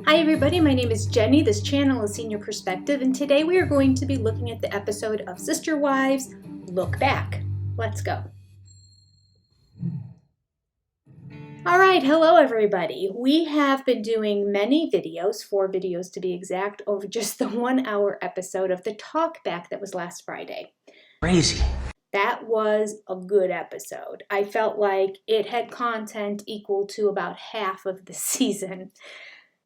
Hi everybody, my name is Jenny. This channel is Senior Perspective, and today we are going to be looking at the episode of Sister Wives, Look Back. Let's go. Alright, hello everybody. We have been doing many videos, 4 videos to be exact, over just the 1 hour episode of the Talk Back that was last Friday. Crazy. That was a good episode. I felt like it had content equal to about half of the season.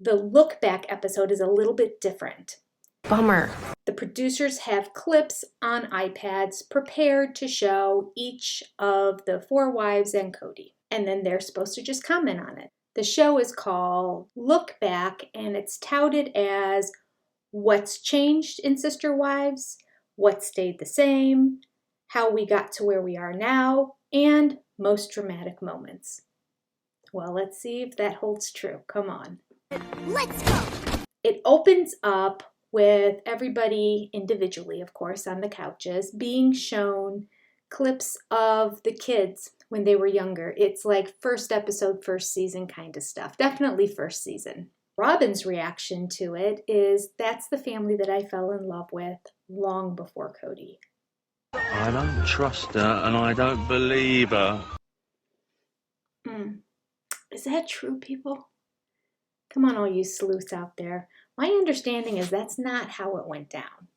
The Look Back episode is a little bit different. Bummer. The producers have clips on iPads prepared to show each of the 4 wives and Cody, and then they're supposed to just comment on it. The show is called Look Back, and it's touted as what's changed in Sister Wives, what stayed the same, how we got to where we are now, and most dramatic moments. Well, let's see if that holds true. Come on. Let's go! It opens up with everybody individually, of course, on the couches, being shown clips of the kids when they were younger. It's like first episode, first season kind of stuff. Definitely first season. Robin's reaction to it is, that's the family that I fell in love with long before Cody. I don't trust her and I don't believe her. Is that true, people? Come on, all you sleuths out there. My understanding is that's not how it went down.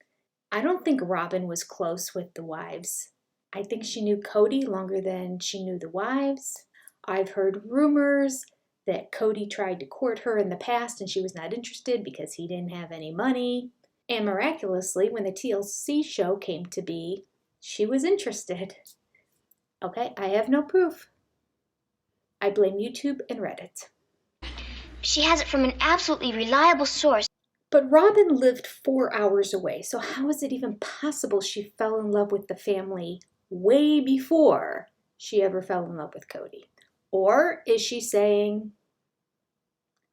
I don't think Robin was close with the wives. I think she knew Cody longer than she knew the wives. I've heard rumors that Cody tried to court her in the past and she was not interested because he didn't have any money. And miraculously, when the TLC show came to be, she was interested. Okay, I have no proof. I blame YouTube and Reddit. She has it from an absolutely reliable source. But Robin lived 4 hours away, so how is it even possible she fell in love with the family way before she ever fell in love with Cody? Or is she saying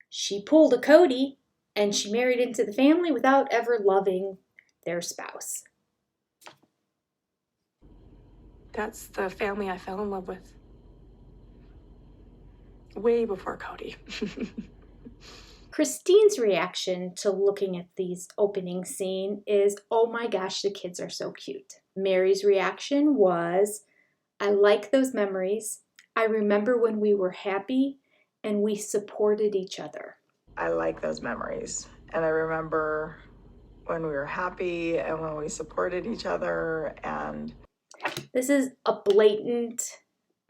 she pulled a Cody and she married into the family without ever loving their spouse? That's the family I fell in love with. Way before Cody. Christine's reaction to looking at these opening scene is, oh my gosh, the kids are so cute. Mary's reaction was, I like those memories. I remember when we were happy and we supported each other. I like those memories. And I remember when we were happy and when we supported each other. And this is a blatant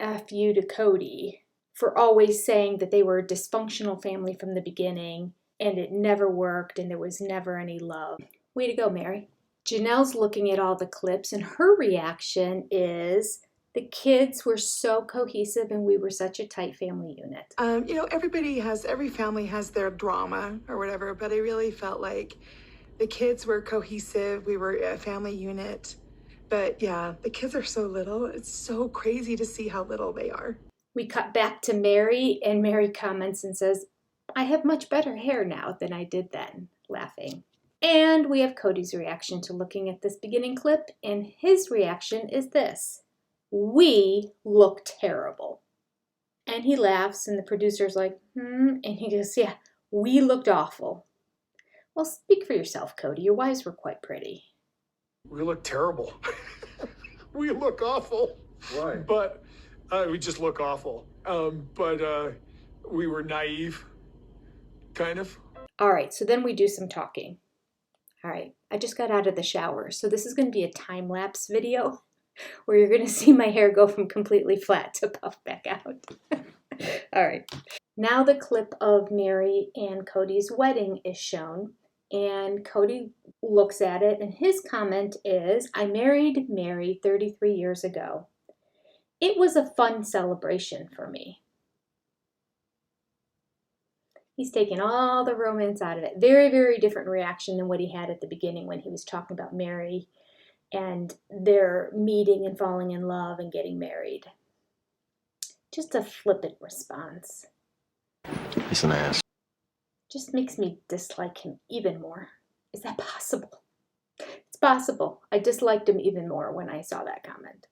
F you to Cody for always saying that they were a dysfunctional family from the beginning and it never worked and there was never any love. Way to go, Mary. Janelle's looking at all the clips and her reaction is, the kids were so cohesive and we were such a tight family unit. Every family has their drama or whatever, but I really felt like the kids were cohesive. We were a family unit. But yeah, the kids are so little. It's so crazy to see how little they are. We cut back to Mary, and Mary comments and says, I have much better hair now than I did then, laughing. And we have Cody's reaction to looking at this beginning clip, and his reaction is this: we look terrible. And he laughs, and the producer's like, and he goes, yeah, we looked awful. Well, speak for yourself, Cody. Your wives were quite pretty. We look terrible. We look awful. Why? But we just look awful. But we were naive, kind of. All right, so then we do some talking. All right, I just got out of the shower, so this is going to be a time-lapse video where you're going to see my hair go from completely flat to puff back out. All right, now the clip of Mary and Cody's wedding is shown, and Cody looks at it, and his comment is, I married Mary 33 years ago. It was a fun celebration for me. He's taken all the romance out of it. Very, very different reaction than what he had at the beginning when he was talking about Mary and their meeting and falling in love and getting married. Just a flippant response. He's an ass. Just makes me dislike him even more. Is that possible? It's possible. I disliked him even more when I saw that comment.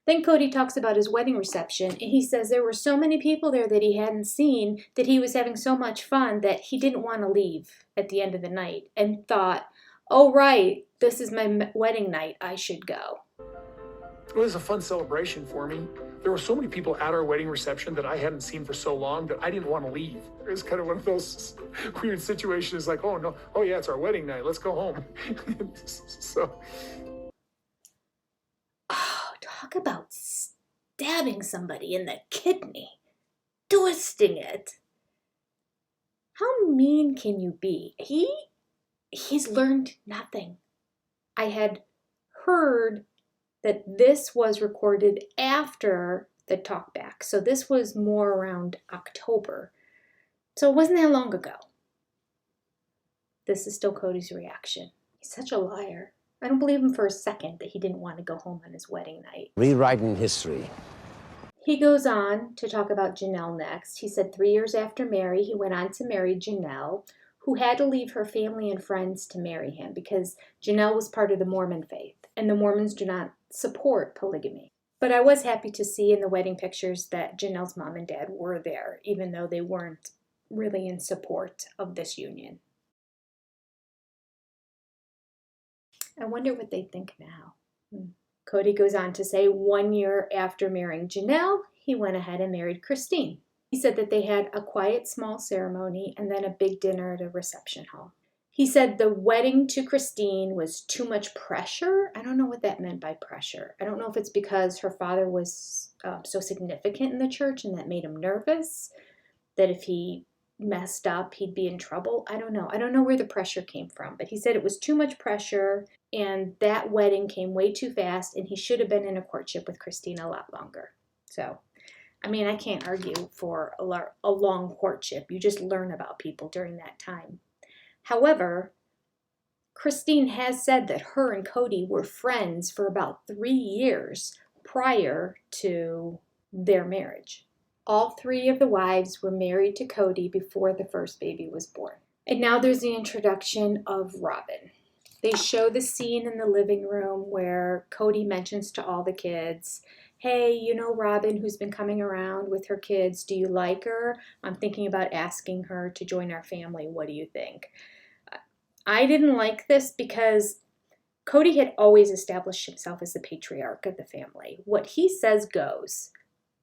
Then Cody talks about his wedding reception, and he says there were so many people there that he hadn't seen, that he was having so much fun that he didn't want to leave at the end of the night and thought, oh right, this is my wedding night, I should go. It was a fun celebration for me. There were so many people at our wedding reception that I hadn't seen for so long that I didn't want to leave. It was kind of one of those weird situations like, oh no, oh yeah, it's our wedding night, let's go home. So. Oh, talk about stabbing somebody in the kidney, twisting it. How mean can you be? He's learned nothing. I had heard that this was recorded after the talkback. So this was more around October. So it wasn't that long ago. This is still Cody's reaction. He's such a liar. I don't believe him for a second that he didn't want to go home on his wedding night. Rewriting history. He goes on to talk about Janelle next. He said 3 years after Mary, he went on to marry Janelle, who had to leave her family and friends to marry him because Janelle was part of the Mormon faith, and the Mormons do not support polygamy. But I was happy to see in the wedding pictures that Janelle's mom and dad were there, even though they weren't really in support of this union. I wonder what they think now. Cody goes on to say 1 year after marrying Janelle, he went ahead and married Christine. He said that they had a quiet, small ceremony and then a big dinner at a reception hall. He said the wedding to Christine was too much pressure. I don't know what that meant by pressure. I don't know if it's because her father was so significant in the church and that made him nervous, that if he messed up, he'd be in trouble. I don't know. I don't know where the pressure came from, but he said it was too much pressure and that wedding came way too fast and he should have been in a courtship with Christine a lot longer. So, I mean, I can't argue for a long courtship. You just learn about people during that time. However, Christine has said that her and Cody were friends for about 3 years prior to their marriage. All 3 of the wives were married to Cody before the first baby was born. And now there's the introduction of Robin. They show the scene in the living room where Cody mentions to all the kids, hey, you know Robin who's been coming around with her kids, do you like her? I'm thinking about asking her to join our family. What do you think? I didn't like this because Cody had always established himself as the patriarch of the family. What he says goes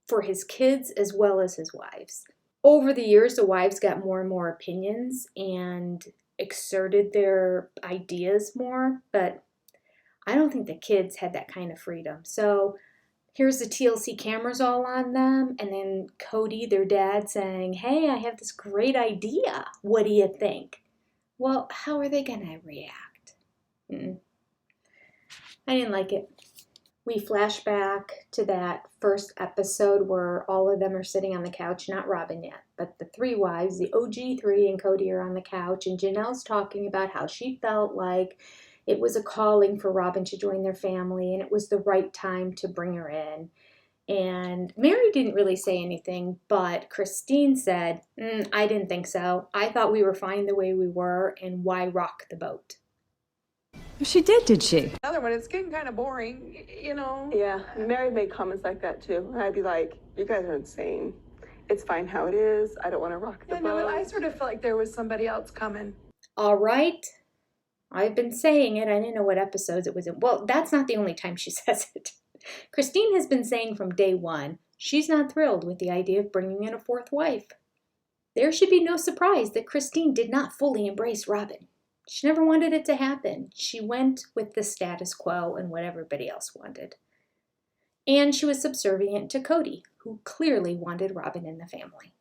for his kids as well as his wives. Over the years, the wives got more and more opinions and exerted their ideas more, but I don't think the kids had that kind of freedom. So here's the TLC cameras all on them, and then Cody, their dad, saying, hey, I have this great idea. What do you think? Well, how are they going to react? I didn't like it. We flash back to that first episode where all of them are sitting on the couch, not Robin yet, but the 3 wives, the OG 3 and Cody are on the couch, and Janelle's talking about how she felt like it was a calling for Robin to join their family, and it was the right time to bring her in. And Mary didn't really say anything, but Christine said, I didn't think so. I thought we were fine the way we were, and why rock the boat? She did she? Another one, it's getting kind of boring, you know? Yeah, Mary made comments like that too. And I'd be like, you guys are insane. It's fine how it is. I don't want to rock the boat. No, but I sort of felt like there was somebody else coming. All right. I've been saying it. I didn't know what episodes it was in. Well, that's not the only time she says it. Christine has been saying from day one, she's not thrilled with the idea of bringing in a 4th wife. There should be no surprise that Christine did not fully embrace Robin. She never wanted it to happen. She went with the status quo and what everybody else wanted. And she was subservient to Cody, who clearly wanted Robin in the family.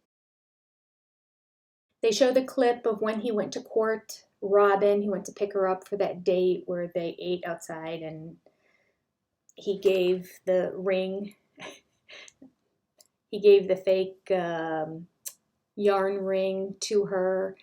They show the clip of when he went to court Robin. He went to pick her up for that date where they ate outside, and he gave the ring. He gave the fake yarn ring to her,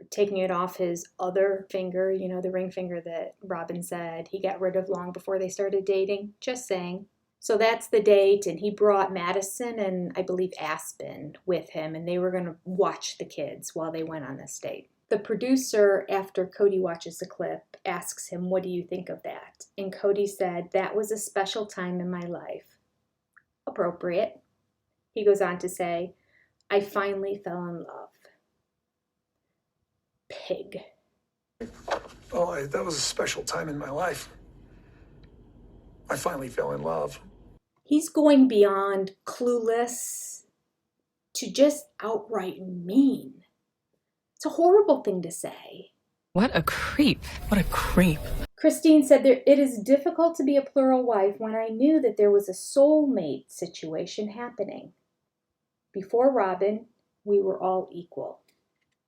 taking it off his other finger, you know, the ring finger that Robin said he got rid of long before they started dating. Just saying. So that's the date, and he brought Madison and I believe Aspen with him, and they were going to watch the kids while they went on this date. The producer, after Cody watches the clip, asks him, "What do you think of that?" And Cody said, "That was a special time in my life." Appropriate. He goes on to say, "I finally fell in love." Pig. Oh, that was a special time in my life. I finally fell in love. He's going beyond clueless to just outright mean. It's a horrible thing to say. What a creep. What a creep. Christine said, "It is difficult to be a plural wife when I knew that there was a soulmate situation happening. Before Robin, we were all equal."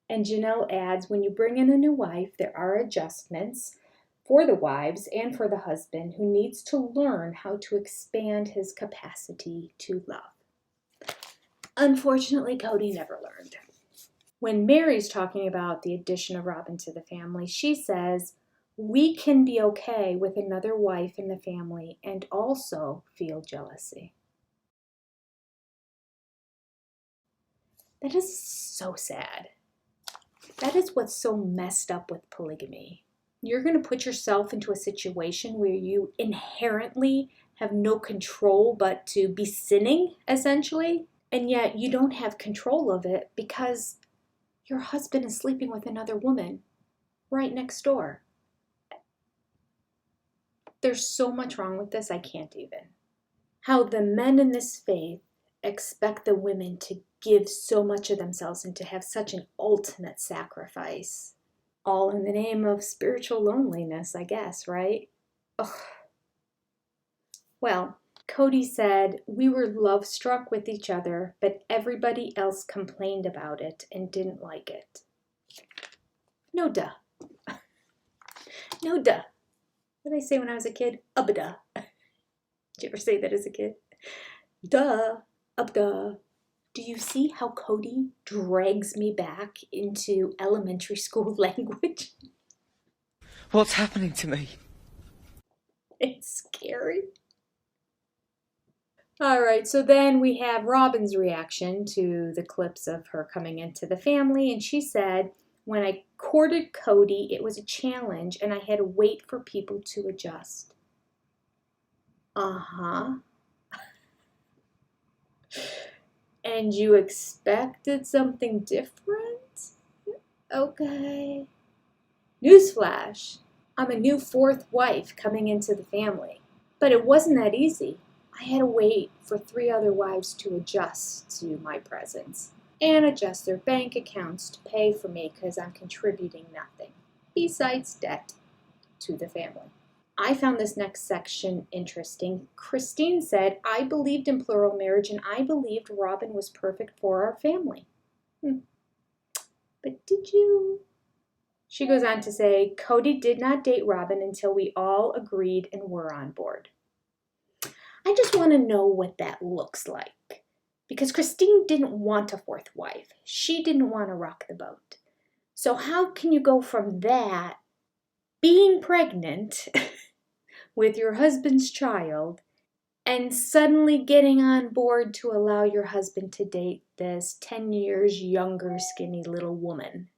And Janelle adds, "When you bring in a new wife, there are adjustments for the wives and for the husband who needs to learn how to expand his capacity to love." Unfortunately, Cody never learned. When Mary's talking about the addition of Robin to the family, she says, "We can be okay with another wife in the family and also feel jealousy." That is so sad. That is what's so messed up with polygamy. You're going to put yourself into a situation where you inherently have no control but to be sinning, essentially, and yet you don't have control of it because your husband is sleeping with another woman right next door. There's so much wrong with this, I can't even. How the men in this faith expect the women to give so much of themselves and to have such an ultimate sacrifice. All in the name of spiritual loneliness, I guess, right? Ugh. Well, Cody said, "We were love-struck with each other, but everybody else complained about it and didn't like it." No duh. No duh. What did I say when I was a kid? Ubda. Did you ever say that as a kid? Duh. Ubda. Do you see how Cody drags me back into elementary school language? What's happening to me? It's scary. All right, so then we have Robin's reaction to the clips of her coming into the family, and she said, "When I courted Cody, it was a challenge, and I had to wait for people to adjust." Uh-huh. And you expected something different? Okay. Newsflash, I'm a new fourth wife coming into the family. But it wasn't that easy. I had to wait for 3 other wives to adjust to my presence and adjust their bank accounts to pay for me because I'm contributing nothing besides debt to the family. I found this next section interesting. Christine said, "I believed in plural marriage and I believed Robin was perfect for our family." But did you? She goes on to say, "Cody did not date Robin until we all agreed and were on board." I just want to know what that looks like. Because Christine didn't want a 4th wife. She didn't want to rock the boat. So how can you go from that, being pregnant with your husband's child, and suddenly getting on board to allow your husband to date this 10 years younger, skinny little woman?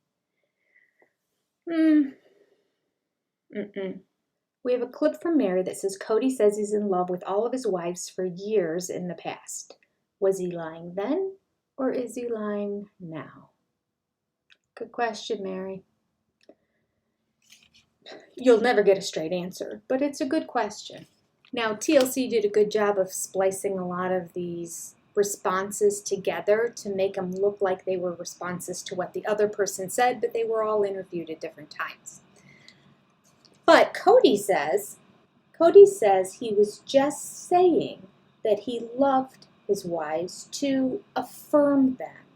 We have a clip from Mary that says, "Cody says he's in love with all of his wives for years in the past. Was he lying then, or is he lying now?" Good question, Mary. You'll never get a straight answer, but it's a good question. Now, TLC did a good job of splicing a lot of these responses together to make them look like they were responses to what the other person said, but they were all interviewed at different times. But Cody says he was just saying that he loved his wives to affirm them,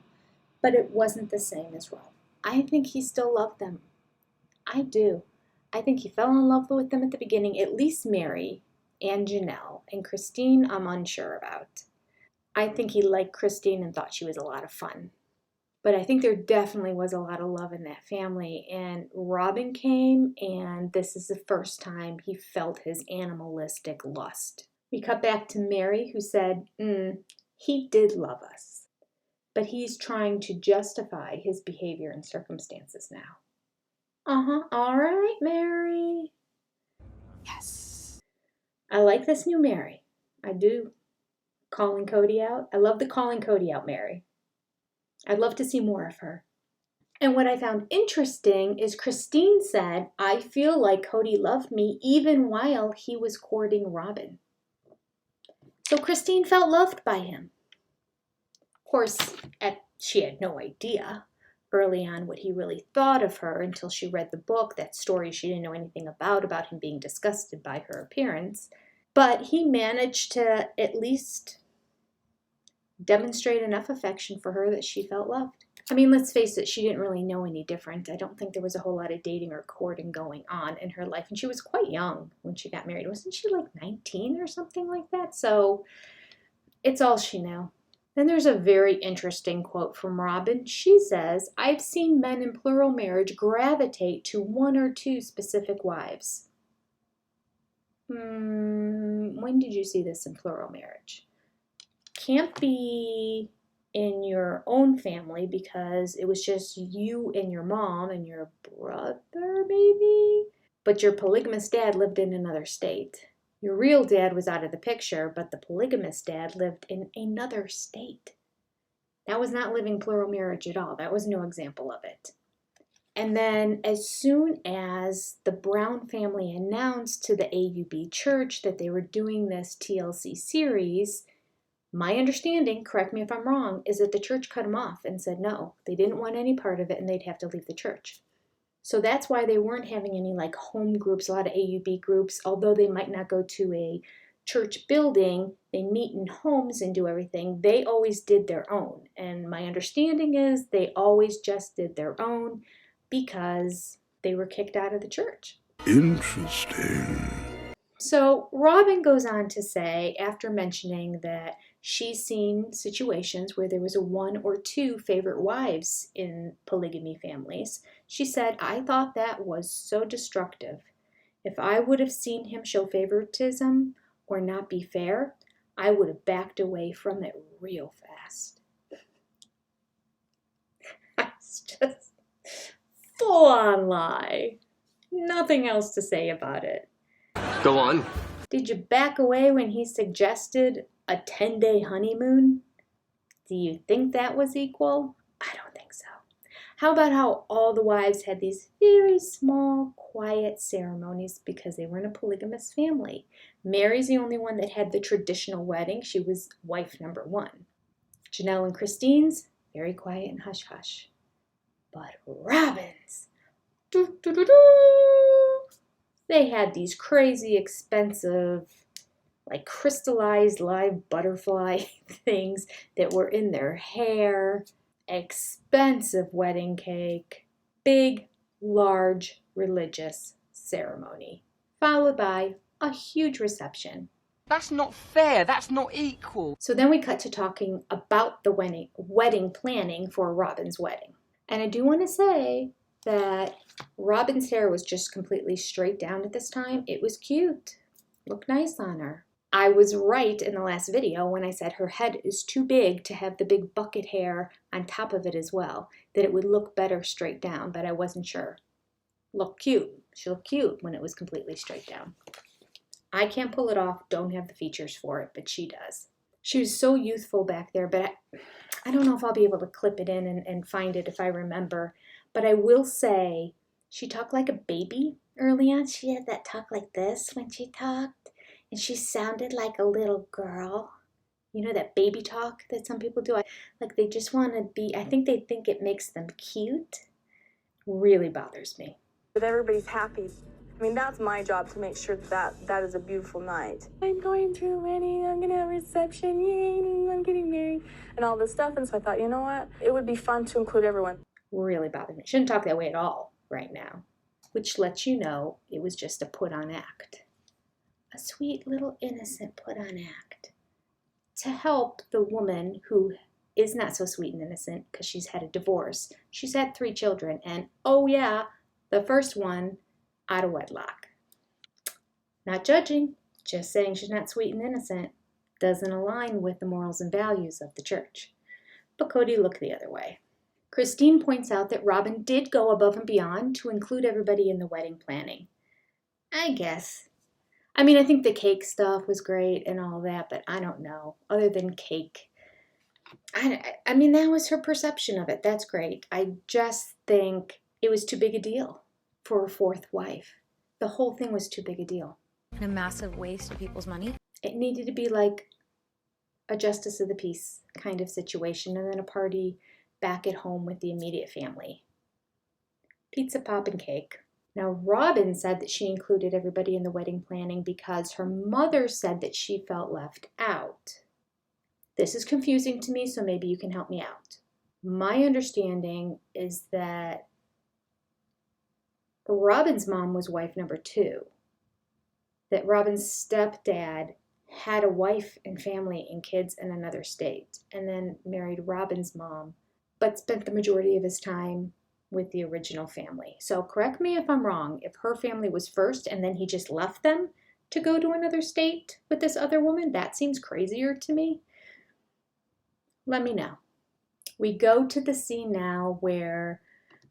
but it wasn't the same as Rob. I think he still loved them. I do. I think he fell in love with them at the beginning, at least Mary and Janelle, and Christine I'm unsure about. I think he liked Christine and thought she was a lot of fun. But I think there definitely was a lot of love in that family, and Robin came, and this is the first time he felt his animalistic lust. We cut back to Mary, who said, "He did love us." but he's trying to justify his behavior and circumstances now. All right, Mary. Yes. I like this new Mary. I do. Calling Cody out. I love the calling Cody out Mary. I'd love to see more of her. And what I found interesting is Christine said, I feel like Cody loved me even while he was courting Robin. So Christine felt loved by him. Of course, she had no idea early on what he really thought of her until she read the book, that story she didn't know anything about him being disgusted by her appearance. But he managed to at least demonstrate enough affection for her that she felt loved. I mean, let's face it, she didn't really know any different. I don't think there was a whole lot of dating or courting going on in her life. And she was quite young when she got married. Wasn't she like 19 or something like that? So it's all she knew. Then there's a very interesting quote from Robin. She says, I've seen men in plural marriage gravitate to one or two specific wives. When did you see this in plural marriage? Can't be in your own family because it was just you and your mom and your brother, maybe? But your polygamous dad lived in another state. Your real dad was out of the picture, but the polygamous dad lived in another state. That was not living plural marriage at all. That was no example of it. And then as soon as the Brown family announced to the AUB church that they were doing this TLC series, my understanding, correct me if I'm wrong, is that the church cut them off and said no, they didn't want any part of it and they'd have to leave the church. So that's why they weren't having any like home groups, a lot of AUB groups, although they might not go to a church building, they meet in homes and do everything. They always did their own. And my understanding is they always just did their own because they were kicked out of the church. Interesting. So Robin goes on to say, after mentioning that she's seen situations where there was a one or two favorite wives in polygamy families, she said, I thought that was so destructive. If I would have seen him show favoritism or not be fair, I would have backed away from it real fast. That's just full-on lie. Nothing else to say about it. Go on. Did you back away when he suggested a 10-day honeymoon? Do you think that was equal? I don't think so. How about how all the wives had these very small, quiet ceremonies because they were in a polygamous family? Mary's the only one that had the traditional wedding. She was wife number one. Janelle and Christine's, very quiet and hush-hush. But Robin's, they had these crazy expensive, like crystallized live butterfly things that were in their hair, expensive wedding cake, big, large religious ceremony, followed by a huge reception. That's not fair. That's not equal. So then we cut to talking about the wedding planning for Robin's wedding. And I do want to say that Robin's hair was just completely straight down at this time. It was cute. Looked nice on her. I was right in the last video when I said her head is too big to have the big bucket hair on top of it as well, that it would look better straight down, but I wasn't sure. Looked cute. She looked cute when it was completely straight down. I can't pull it off, don't have the features for it, but she does. She was so youthful back there, but I don't know if I'll be able to clip it in and find it if I remember. But I will say, she talked like a baby early on. She had that talk like this when she talked. And she sounded like a little girl. You know, that baby talk that some people do? Like they just want to be, I think they think it makes them cute. Really bothers me. That everybody's happy. I mean, that's my job, to make sure that is a beautiful night. I'm going to a wedding, I'm going to have a reception, yay, I'm getting married, and all this stuff. And so I thought, you know what? It would be fun to include everyone. Really bothers me. Shouldn't talk that way at all right now. Which lets you know it was just a put-on act. A sweet little innocent put-on act. To help the woman who is not so sweet and innocent because she's had a divorce. She's had 3 children, and oh yeah, the first one out of wedlock. Not judging, just saying she's not sweet and innocent. Doesn't align with the morals and values of the church. but Cody looked the other way. Christine points out that Robin did go above and beyond to include everybody in the wedding planning. I guess. I mean, I think the cake stuff was great and all that, but I don't know. Other than cake, I mean, that was her perception of it. That's great. I just think it was too big a deal for a fourth wife. The whole thing was too big a deal. And a massive waste of people's money. It needed to be like a justice of the peace kind of situation, and then a party back at home with the immediate family. Pizza, pop, and cake. Now, Robin said that she included everybody in the wedding planning because her mother said that she felt left out. This is confusing to me, so maybe you can help me out. My understanding is that Robin's mom was wife number 2. That Robin's stepdad had a wife and family and kids in another state, and then married Robin's mom, but spent the majority of his time with the original family. So correct me if I'm wrong. If her family was first and then he just left them to go to another state with this other woman, that seems crazier to me. Let me know. We go to the scene now where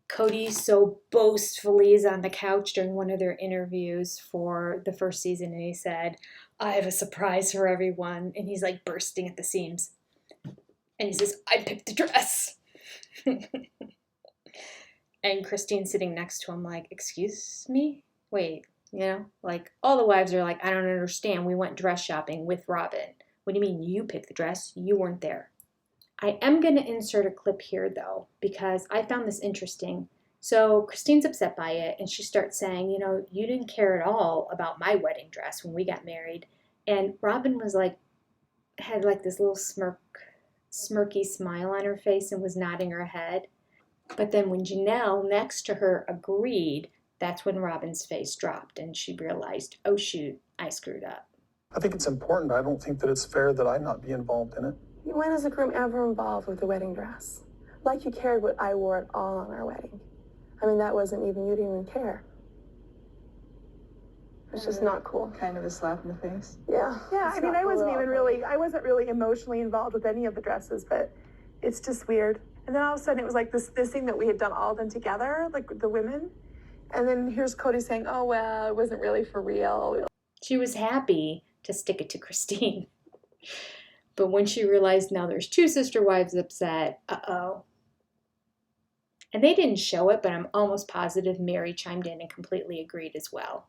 Cody so boastfully is on the couch during one of their interviews for the first season, and he said, "I have a surprise for everyone," and he's like bursting at the seams. And he says, "I picked the dress." And Christine's sitting next to him like, "Excuse me? Wait, you know, like all the wives are like, I don't understand. We went dress shopping with Robin. What do you mean you picked the dress? You weren't there." I am going to insert a clip here though, because I found this interesting. So Christine's upset by it, and she starts saying, you know, you didn't care at all about my wedding dress when we got married. And Robin was like, had like this little smirky smile on her face and was nodding her head. But then when Janelle next to her agreed, that's when Robin's face dropped and she realized, oh shoot, I screwed up. I think it's important. I don't think that it's fair that I not be involved in it. When is the groom ever involved with the wedding dress? Like you cared what I wore at all on our wedding. I mean, that wasn't even, you didn't even care. It's just not cool. Kind of a slap in the face. Yeah. Yeah, I mean, I wasn't really emotionally involved with any of the dresses, but it's just weird. And then all of a sudden it was like this thing that we had done all done together, like the women. And then here's Cody saying, oh, well, it wasn't really for real. She was happy to stick it to Christine. But when she realized now there's 2 sister wives upset, uh-oh. And they didn't show it, but I'm almost positive Mary chimed in and completely agreed as well.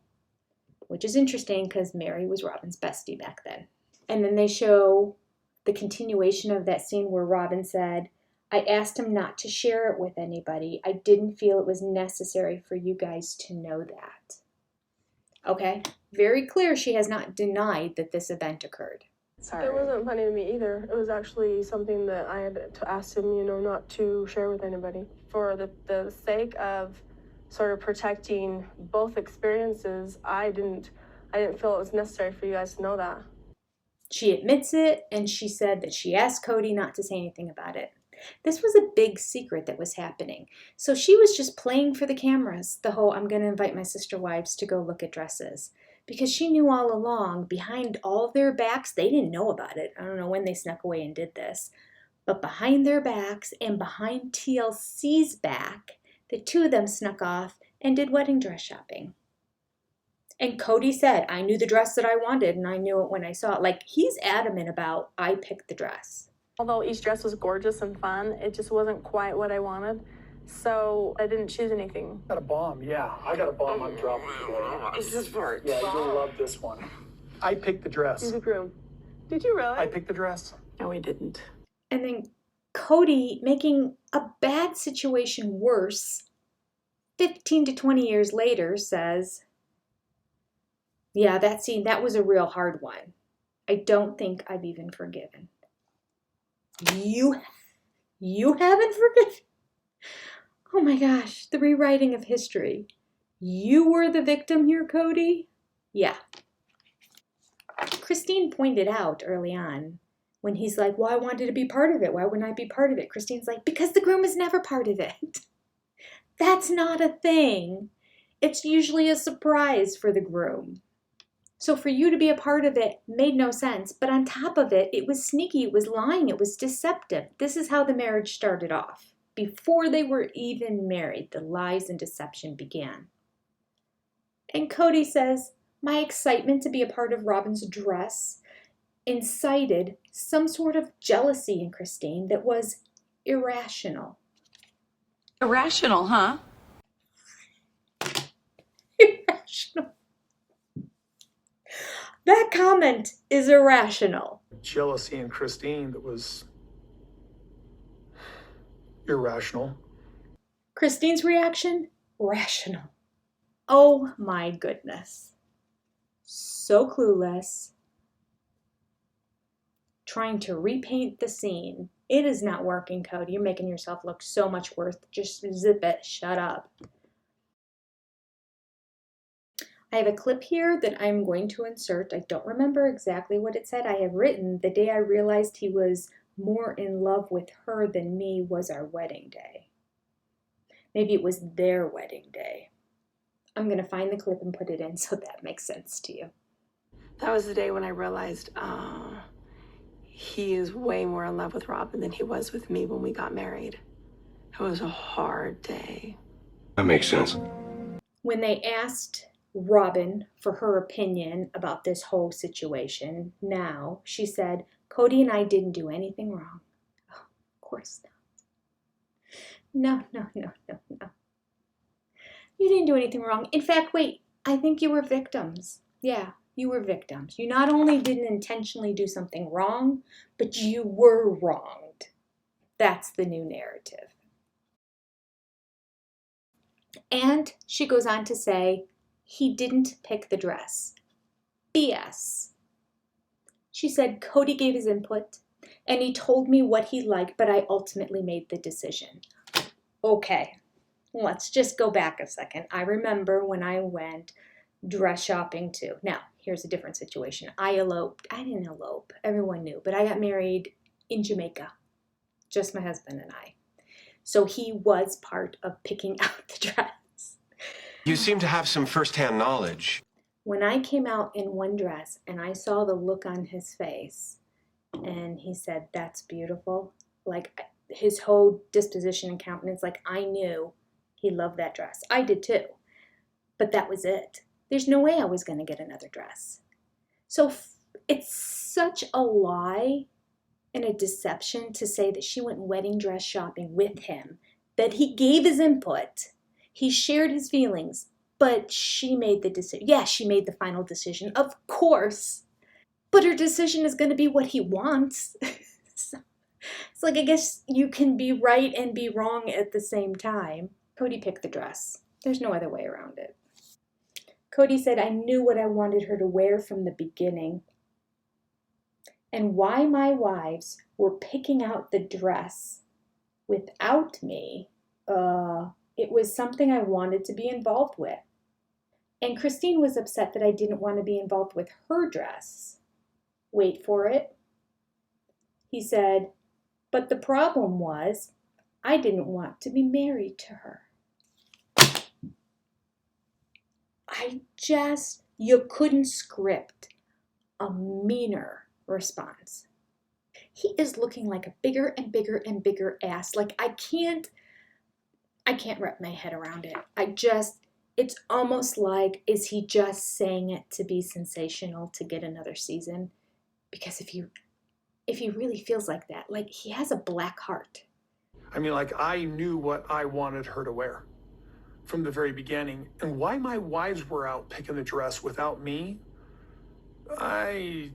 Which is interesting because Mary was Robin's bestie back then. And then they show the continuation of that scene where Robin said, I asked him not to share it with anybody. I didn't feel it was necessary for you guys to know that. Okay, very clear she has not denied that this event occurred. Sorry. It wasn't funny to me either. It was actually something that I had to ask him, you know, not to share with anybody. For the sake of sort of protecting both experiences, I didn't feel it was necessary for you guys to know that. She admits it, and she said that she asked Cody not to say anything about it. This was a big secret that was happening. So she was just playing for the cameras, the whole I'm going to invite my sister wives to go look at dresses. Because she knew all along, behind all of their backs, they didn't know about it. I don't know when they snuck away and did this. But behind their backs and behind TLC's back, the 2 of them snuck off and did wedding dress shopping. And Cody said, I knew the dress that I wanted and I knew it when I saw it. Like, he's adamant about, I picked the dress. Although each dress was gorgeous and fun, it just wasn't quite what I wanted. So I didn't choose anything. Got a bomb, yeah. I got a bomb on dropping today. This is part. Yeah, you're gonna love this one. I picked the dress. You're the groom. Did you really? I picked the dress. No, we didn't. And then Cody, making a bad situation worse, 15 to 20 years later, says, yeah, that scene, that was a real hard one. I don't think I've even forgiven. You haven't forgiven? Oh my gosh, the rewriting of history. You were the victim here, Cody? Yeah. Christine pointed out early on when he's like, well, I wanted to be part of it. Why wouldn't I be part of it? Christine's like, because the groom is never part of it. That's not a thing. It's usually a surprise for the groom. So for you to be a part of it made no sense. But on top of it, it was sneaky, it was lying, it was deceptive. This is how the marriage started off. Before they were even married, the lies and deception began. And Cody says, my excitement to be a part of Robin's dress incited some sort of jealousy in Christine that was irrational. Irrational, huh? Irrational. That comment is irrational. Jealousy in Christine that was irrational. Christine's reaction? Rational. Oh my goodness. So clueless. Trying to repaint the scene. It is not working, Cody. You're making yourself look so much worse. Just zip it. Shut up. I have a clip here that I'm going to insert. I don't remember exactly what it said. I have written, the day I realized he was more in love with her than me was our wedding day. Maybe it was their wedding day. I'm going to find the clip and put it in so that makes sense to you. That was the day when I realized, he is way more in love with Robin than he was with me when we got married. It was a hard day. That makes sense. When they asked Robin for her opinion about this whole situation, now she said, Cody and I didn't do anything wrong. Oh, of course not. No. You didn't do anything wrong. In fact, wait, I think you were victims. Yeah, you were victims. You not only didn't intentionally do something wrong, but you were wronged. That's the new narrative. And she goes on to say, he didn't pick the dress. BS. She said Cody gave his input and he told me what he liked, but I ultimately made the decision. Okay, let's just go back a second. I remember when I went dress shopping too. Now, here's a different situation. I eloped. I didn't elope. Everyone knew, but I got married in Jamaica. Just my husband and I. So he was part of picking out the dress. You seem to have some first-hand knowledge. When I came out in one dress and I saw the look on his face and he said, that's beautiful. Like his whole disposition and countenance, like I knew he loved that dress. I did too. But that was it. There's no way I was going to get another dress. So it's such a lie and a deception to say that she went wedding dress shopping with him, that he gave his input, he shared his feelings, but she made the decision. Yeah, she made the final decision, of course, but her decision is going to be what he wants. So, it's like, I guess you can be right and be wrong at the same time. Cody picked the dress. There's no other way around it. Cody said, I knew what I wanted her to wear from the beginning. And why my wives were picking out the dress without me, it was something I wanted to be involved with. And Christine was upset that I didn't want to be involved with her dress. Wait for it. He said, but the problem was I didn't want to be married to her. You couldn't script a meaner response. He is looking like a bigger and bigger and bigger ass. Like I can't wrap my head around it. It's almost like, is he just saying it to be sensational to get another season? Because if he really feels like that, like he has a black heart. I mean, like I knew what I wanted her to wear from the very beginning, and why my wives were out picking the dress without me, it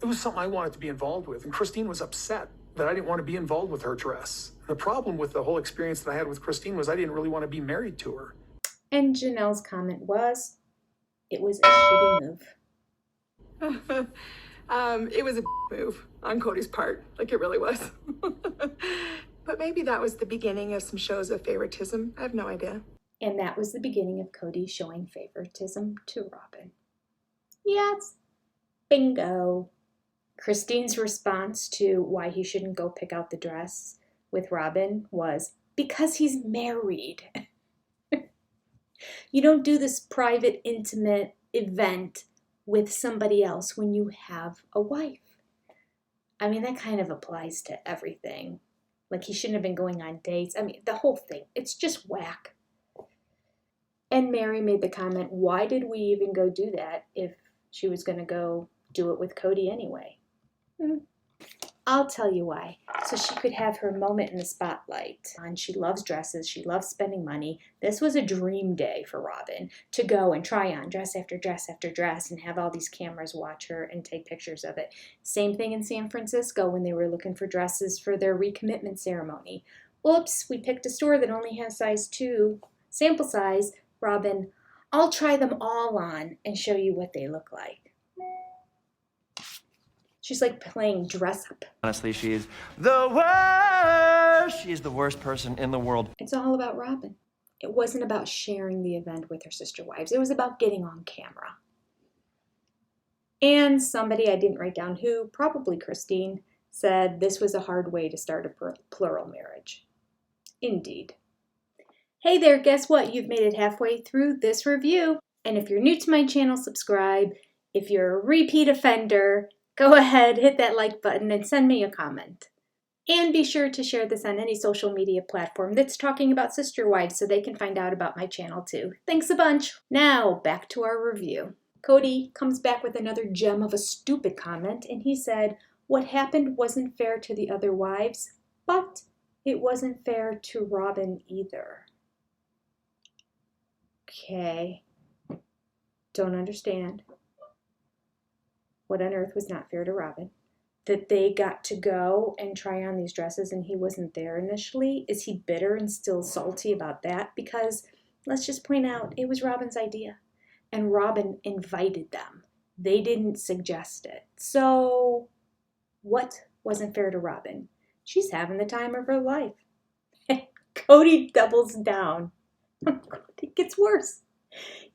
was something I wanted to be involved with, and Christine was upset that I didn't want to be involved with her dress. The problem with the whole experience that I had with Christine was I didn't really want to be married to her. And Janelle's comment was, it was a shitty move. It was a move on Cody's part, like it really was. But maybe that was the beginning of some shows of favoritism. I have no idea. And that was the beginning of Cody showing favoritism to Robin. Yes, bingo. Christine's response to why he shouldn't go pick out the dress with Robin was, because he's married. You don't do this private, intimate, event with somebody else when you have a wife. I mean, that kind of applies to everything. Like, he shouldn't have been going on dates. I mean, the whole thing. It's just whack. And Mary made the comment, why did we even go do that if she was going to go do it with Cody anyway? I'll tell you why. So she could have her moment in the spotlight. And she loves dresses. She loves spending money. This was a dream day for Robin to go and try on dress after dress after dress and have all these cameras watch her and take pictures of it. Same thing in San Francisco when they were looking for dresses for their recommitment ceremony. Oops, we picked a store that only has size 2, sample size. Robin, I'll try them all on and show you what they look like. She's like playing dress up. Honestly, she is the worst. She is the worst person in the world. It's all about Robin. It wasn't about sharing the event with her sister wives. It was about getting on camera. And somebody, I didn't write down who, probably Christine, said this was a hard way to start a plural marriage. Indeed. Hey there, guess what? You've made it halfway through this review. And if you're new to my channel, subscribe. If you're a repeat offender, go ahead, hit that like button and send me a comment. And be sure to share this on any social media platform that's talking about sister wives so they can find out about my channel too. Thanks a bunch. Now, back to our review. Cody comes back with another gem of a stupid comment, and he said, what happened wasn't fair to the other wives, but it wasn't fair to Robin either. Okay. Don't understand. What on earth was not fair to Robin? That they got to go and try on these dresses and he wasn't there initially? Is he bitter and still salty about that? Because let's just point out, it was Robin's idea. And Robin invited them. They didn't suggest it. So what wasn't fair to Robin? She's having the time of her life. Cody doubles down. It gets worse.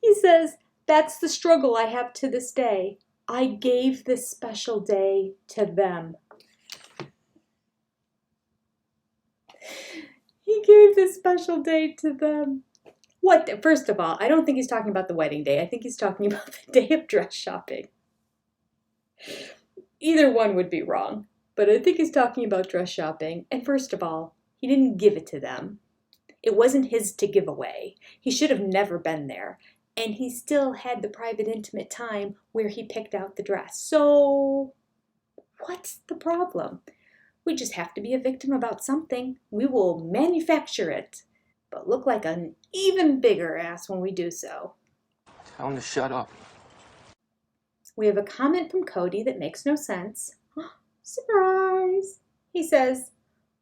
He says, that's the struggle I have to this day. I gave this special day to them. He gave this special day to them. What? First of all, I don't think he's talking about the wedding day. I think he's talking about the day of dress shopping. Either one would be wrong, but I think he's talking about dress shopping. And first of all, he didn't give it to them. It wasn't his to give away. He should have never been there. And he still had the private, intimate time where he picked out the dress. So what's the problem? We just have to be a victim about something. We will manufacture it, but look like an even bigger ass when we do so. Tell him to shut up. We have a comment from Cody that makes no sense. Surprise! He says,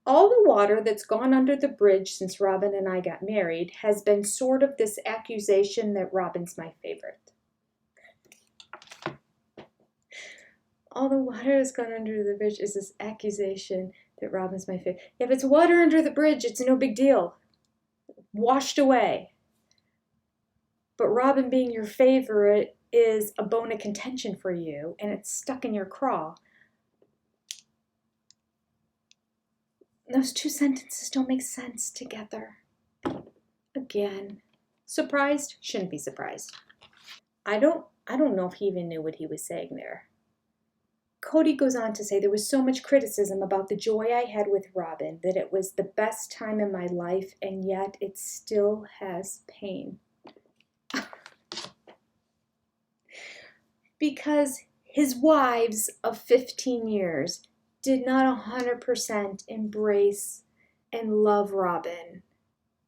all the water that's gone under the bridge since Robin and I got married has been sort of this accusation that Robin's my favorite. All the water that's gone under the bridge is this accusation that Robin's my favorite. If it's water under the bridge, it's no big deal. Washed away. But Robin being your favorite is a bone of contention for you, and it's stuck in your craw. Those two sentences don't make sense together. Again. Surprised? Shouldn't be surprised. I don't know if he even knew what he was saying there. Cody goes on to say there was so much criticism about the joy I had with Robin that it was the best time in my life, and yet it still has pain. Because his wives of 15 years did not 100% embrace and love Robin.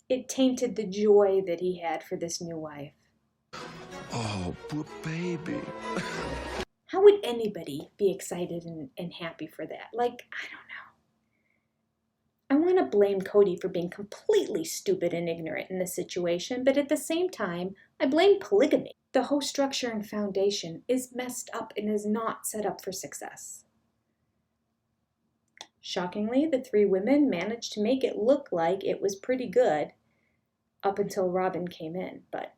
It tainted the joy that he had for this new wife. Oh, poor baby. How would anybody be excited and happy for that? Like, I don't know. I want to blame Cody for being completely stupid and ignorant in this situation, but at the same time, I blame polygamy. The whole structure and foundation is messed up and is not set up for success. Shockingly, the three women managed to make it look like it was pretty good up until Robin came in, but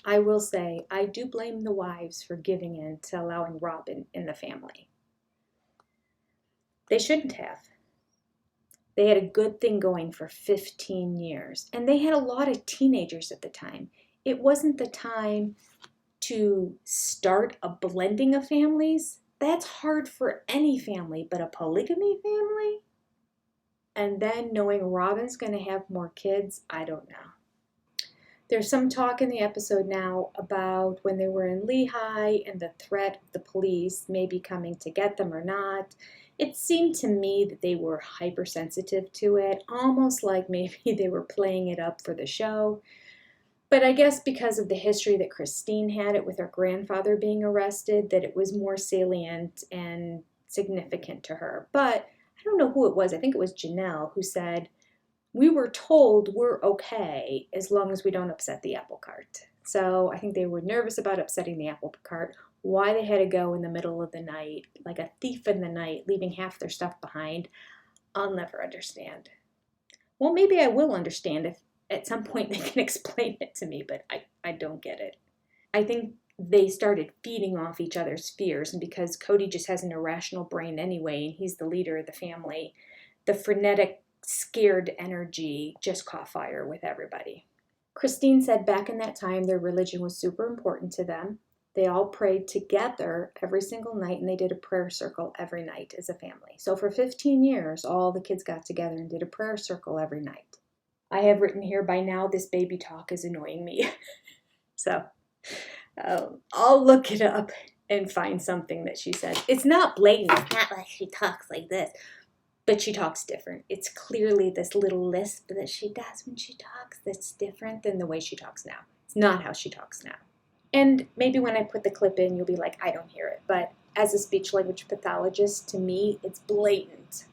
I will say I do blame the wives for giving in to allowing Robin in the family. They shouldn't have. They had a good thing going for 15 years, and they had a lot of teenagers at the time. It wasn't the time to start a blending of families. That's hard for any family, but a polygamy family? And then knowing Robin's going to have more kids, I don't know. There's some talk in the episode now about when they were in Lehi and the threat of the police maybe coming to get them or not. It seemed to me that they were hypersensitive to it, almost like maybe they were playing it up for the show. But I guess because of the history that Christine had it with her grandfather being arrested, that it was more salient and significant to her. But I don't know who it was. I think it was Janelle who said, we were told we're okay as long as we don't upset the apple cart. So I think they were nervous about upsetting the apple cart. Why they had to go in the middle of the night, like a thief in the night, leaving half their stuff behind, I'll never understand. Well, maybe I will understand if at some point they can explain it to me, but I don't get it. I think they started feeding off each other's fears, and because Cody just has an irrational brain anyway, and he's the leader of the family, the frenetic, scared energy just caught fire with everybody. Christine said back in that time their religion was super important to them. They all prayed together every single night, and they did a prayer circle every night as a family. So for 15 years, all the kids got together and did a prayer circle every night. I have written here, by now this baby talk is annoying me. So I'll look it up and find something that she said. It's not blatant. It's not like she talks like this. But she talks different. It's clearly this little lisp that she does when she talks that's different than the way she talks now. It's not how she talks now. And maybe when I put the clip in, you'll be like, I don't hear it. But as a speech language pathologist, to me, it's blatant.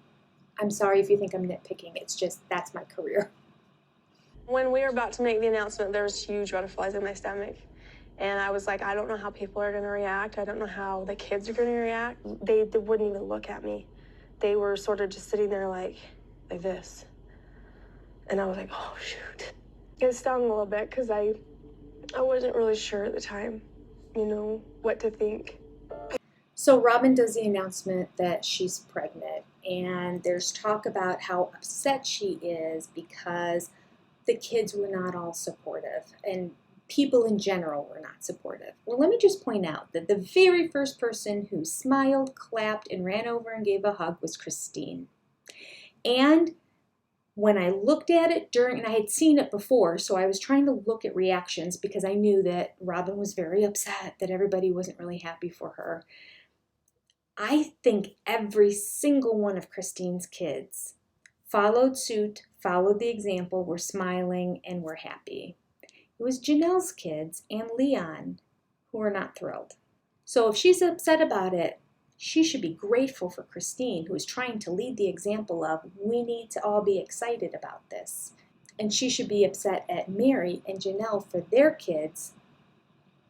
I'm sorry if you think I'm nitpicking. It's just, that's my career. When we were about to make the announcement, there was huge butterflies in my stomach. And I was like, I don't know how people are going to react. I don't know how the kids are going to react. They wouldn't even look at me. They were sort of just sitting there like this. And I was like, oh, shoot. It stung a little bit because I wasn't really sure at the time, what to think. So Robin does the announcement that she's pregnant, and there's talk about how upset she is because the kids were not all supportive, and people in general were not supportive. Well, let me just point out that the very first person who smiled, clapped, and ran over and gave a hug was Christine. And when I looked at it and I had seen it before, so I was trying to look at reactions because I knew that Robin was very upset, that everybody wasn't really happy for her. I think every single one of Christine's kids followed suit, followed the example, were smiling, and were happy. It was Janelle's kids and Leon who were not thrilled. So if she's upset about it, she should be grateful for Christine, who is trying to lead the example of, we need to all be excited about this. And she should be upset at Mary and Janelle for their kids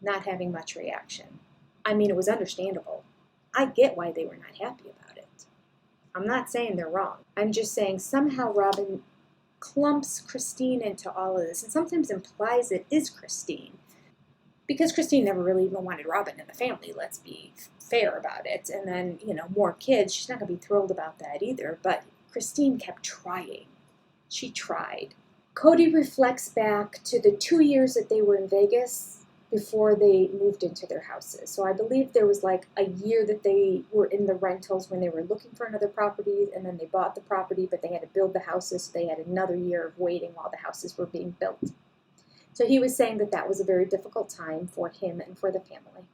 not having much reaction. I mean, it was understandable. I get why they were not happy about it. I'm not saying they're wrong. I'm just saying somehow Robin clumps Christine into all of this and sometimes implies it is Christine. Because Christine never really even wanted Robin in the family, let's be fair about it. And then, more kids, she's not going to be thrilled about that either. But Christine kept trying. She tried. Cody reflects back to the 2 years that they were in Vegas before they moved into their houses. So I believe there was like a year that they were in the rentals when they were looking for another property, and then they bought the property, but they had to build the houses, so they had another year of waiting while the houses were being built. So he was saying that that was a very difficult time for him and for the family.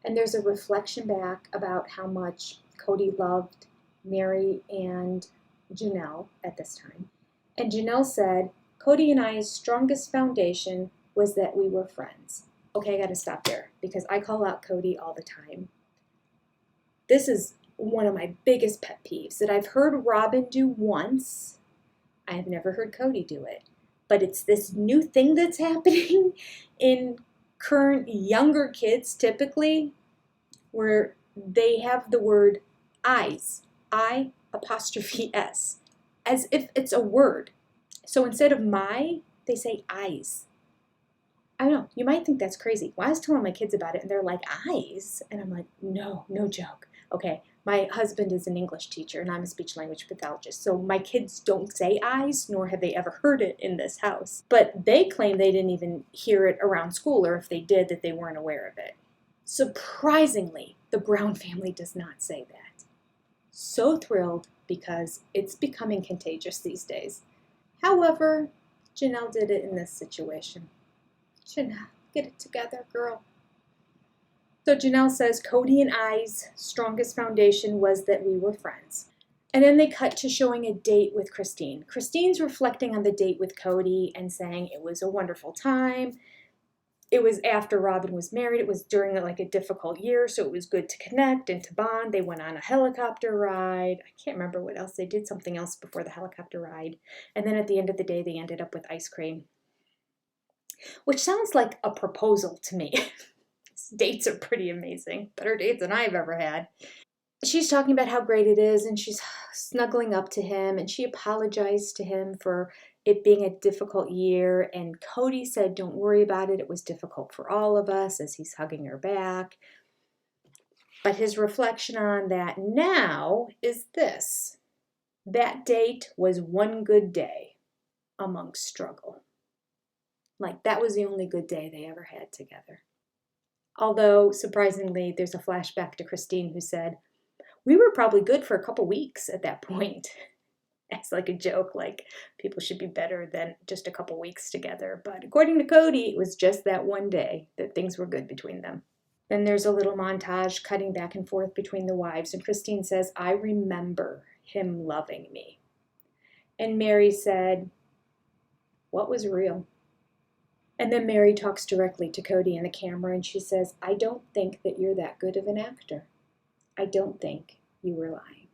And there's a reflection back about how much Cody loved Mary and Janelle at this time. And Janelle said, Cody and I's strongest foundation was that we were friends. Okay, I gotta stop there because I call out Cody all the time. This is one of my biggest pet peeves that I've heard Robin do once. I have never heard Cody do it. But it's this new thing that's happening in current younger kids typically, where they have the word eyes, I''S, as if it's a word. So instead of my, they say eyes. I don't know, you might think that's crazy. Well, I was telling my kids about it and they're like, eyes? And I'm like, no joke. Okay, My husband is an English teacher and I'm a speech language pathologist, so my kids don't say eyes, nor have they ever heard it in this house. But they claim they didn't even hear it around school, or if they did, that they weren't aware of it. Surprisingly, the Brown family does not say that. So thrilled because it's becoming contagious these days. However, Janelle did it in this situation. Janelle, get it together, girl. So Janelle says, Cody and I's strongest foundation was that we were friends. And then they cut to showing a date with Christine. Christine's reflecting on the date with Cody and saying it was a wonderful time. It was after Robin was married. It was during like a difficult year, so it was good to connect and to bond. They went on a helicopter ride. I can't remember what else. They did something else before the helicopter ride. And then at the end of the day, they ended up with ice cream, which sounds like a proposal to me. Dates are pretty amazing. Better dates than I've ever had. She's talking about how great it is, and she's snuggling up to him, and she apologized to him for it being a difficult year. And Cody said, don't worry about it. It was difficult for all of us, as he's hugging her back. But his reflection on that now is this. That date was one good day amongst struggle. Like, that was the only good day they ever had together. Although, surprisingly, there's a flashback to Christine who said, we were probably good for a couple weeks at that point. It's like a joke, like people should be better than just a couple weeks together. But according to Cody, it was just that one day that things were good between them. Then there's a little montage cutting back and forth between the wives. And Christine says, I remember him loving me. And Mary said, what was real? And then Mary talks directly to Cody in the camera, and she says, I don't think that you're that good of an actor. I don't think you were lying.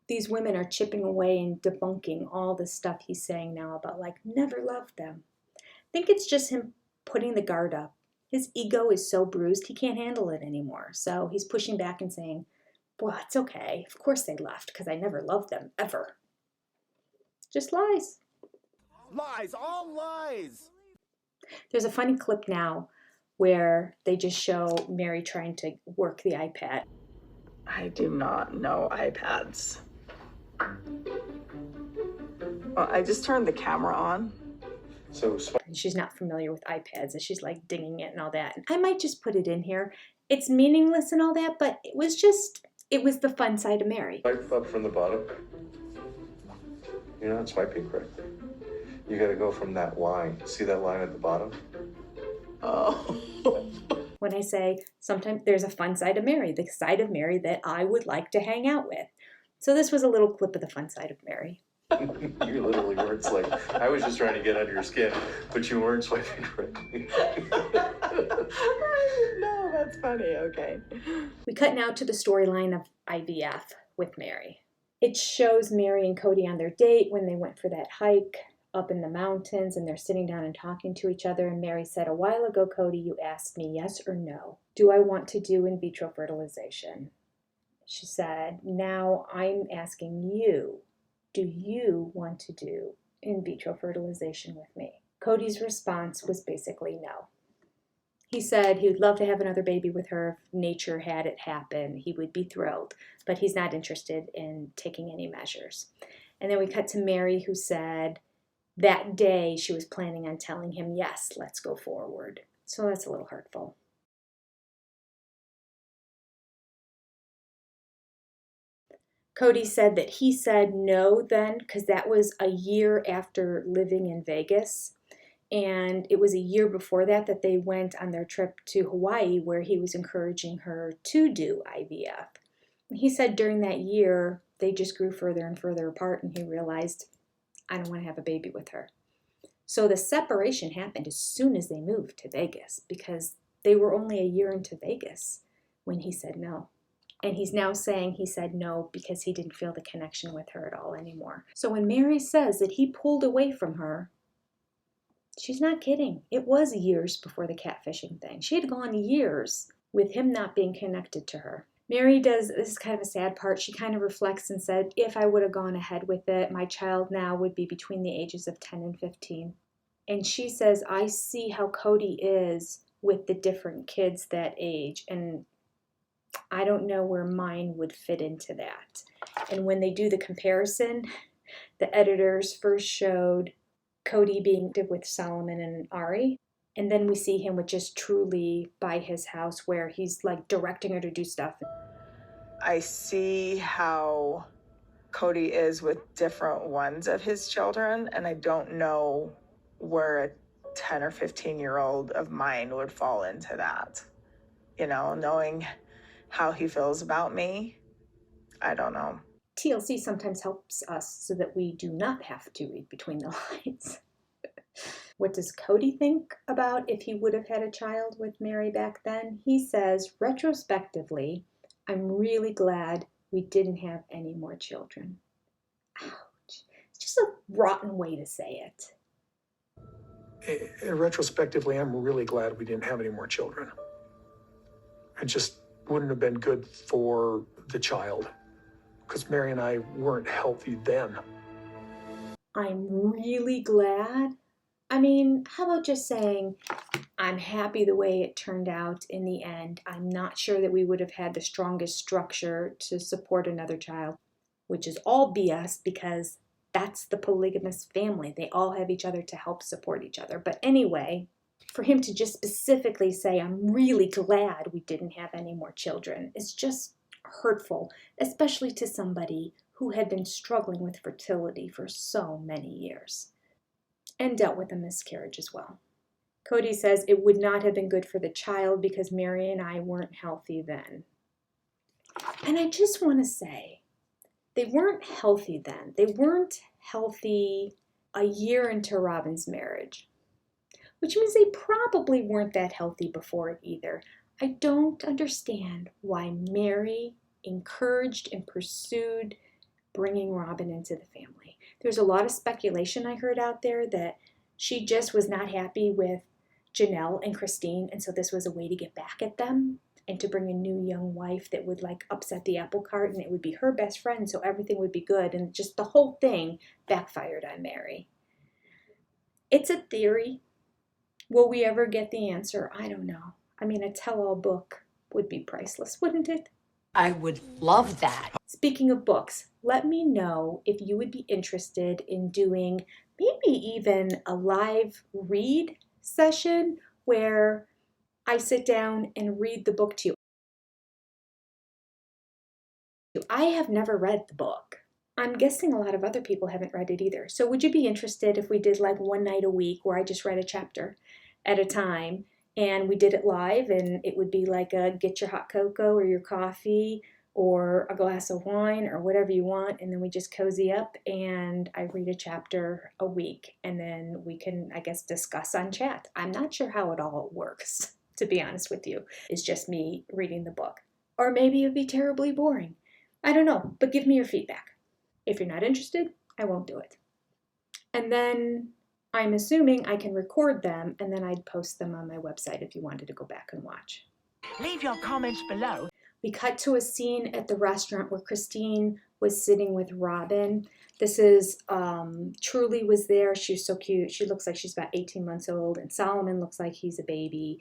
These women are chipping away and debunking all the stuff he's saying now about, like, never loved them. I think it's just him putting the guard up. His ego is so bruised, he can't handle it anymore. So he's pushing back and saying, well, it's okay. Of course they left, because I never loved them, ever. Just lies. Lies, all lies. There's a funny clip now where they just show Mary trying to work the iPad. I do not know iPads. Well, I just turned the camera on. So she's not familiar with iPads, and she's like dinging it and all that. I might just put it in here. It's meaningless and all that, but it was the fun side of Mary. Swipe up from the bottom. You're not swiping correctly. You gotta go from that line. See that line at the bottom? Oh. When I say sometimes there's a fun side of Mary, the side of Mary that I would like to hang out with. So this was a little clip of the fun side of Mary. You literally weren't like, I was just trying to get under your skin, but you weren't swiping correctly. No, that's funny. Okay. We cut now to the storyline of IVF with Mary. It shows Mary and Cody on their date when they went for that hike up in the mountains, and they're sitting down and talking to each other. And Mary said, a while ago, Cody, you asked me yes or no. Do I want to do in vitro fertilization? She said, now I'm asking you, do you want to do in vitro fertilization with me? Cody's response was basically no. He said he would love to have another baby with her if nature had it happen. He would be thrilled, but he's not interested in taking any measures. And then we cut to Mary, who said that day she was planning on telling him, yes, let's go forward. So that's a little hurtful. Cody said that he said no then, because that was a year after living in Vegas. And it was a year before that they went on their trip to Hawaii, where he was encouraging her to do IVF. He said during that year, they just grew further and further apart, and he realized, I don't want to have a baby with her. So the separation happened as soon as they moved to Vegas, because they were only a year into Vegas when he said no. And he's now saying he said no because he didn't feel the connection with her at all anymore. So when Mary says that he pulled away from her, she's not kidding. It was years before the catfishing thing. She had gone years with him not being connected to her. Mary does, this is kind of a sad part, she kind of reflects and said, if I would have gone ahead with it, my child now would be between the ages of 10 and 15. And she says, I see how Cody is with the different kids that age. And I don't know where mine would fit into that. And when they do the comparison, the editors first showed Cody being with Solomon and Ari, and then we see him with just Truly by his house where he's like directing her to do stuff. I see how Cody is with different ones of his children, and I don't know where a 10 or 15-year-old of mine would fall into that. You know, knowing how he feels about me, I don't know. TLC sometimes helps us so that we do not have to read between the lines. What does Cody think about if he would have had a child with Mary back then? He says, retrospectively, I'm really glad we didn't have any more children. Ouch. It's just a rotten way to say it. Retrospectively, I'm really glad we didn't have any more children. It just wouldn't have been good for the child because Mary and I weren't healthy then. I'm really glad. I mean, how about just saying, I'm happy the way it turned out in the end. I'm not sure that we would have had the strongest structure to support another child, which is all BS because that's the polygamous family. They all have each other to help support each other. But anyway, for him to just specifically say, I'm really glad we didn't have any more children, is just hurtful, especially to somebody who had been struggling with fertility for so many years and dealt with a miscarriage as well. Cody says it would not have been good for the child because Mary and I weren't healthy then. And I just want to say, they weren't healthy then. They weren't healthy a year into Robin's marriage, which means they probably weren't that healthy before it either. I don't understand why Mary encouraged and pursued bringing Robin into the family. There's a lot of speculation I heard out there that she just was not happy with Janelle and Christine, and so this was a way to get back at them and to bring a new young wife that would like upset the apple cart, and it would be her best friend, so everything would be good, and just the whole thing backfired on Mary. It's a theory. Will we ever get the answer? I don't know. I mean, a tell-all book would be priceless, wouldn't it? I would love that. Speaking of books, let me know if you would be interested in doing maybe even a live read session where I sit down and read the book to you. I have never read the book. I'm guessing a lot of other people haven't read it either. So would you be interested if we did like one night a week where I just read a chapter at a time and we did it live, and it would be like a get your hot cocoa or your coffee or a glass of wine or whatever you want, and then we just cozy up and I read a chapter a week, and then we can, I guess, discuss on chat. I'm not sure how it all works, to be honest with you. It's just me reading the book. Or maybe it would be terribly boring. I don't know, but give me your feedback. If you're not interested, I won't do it. And then I'm assuming I can record them and then I'd post them on my website if you wanted to go back and watch. Leave your comments below. We cut to a scene at the restaurant where Christine was sitting with Robin. This is, Truly was there. She was so cute. She looks like she's about 18 months old, and Solomon looks like he's a baby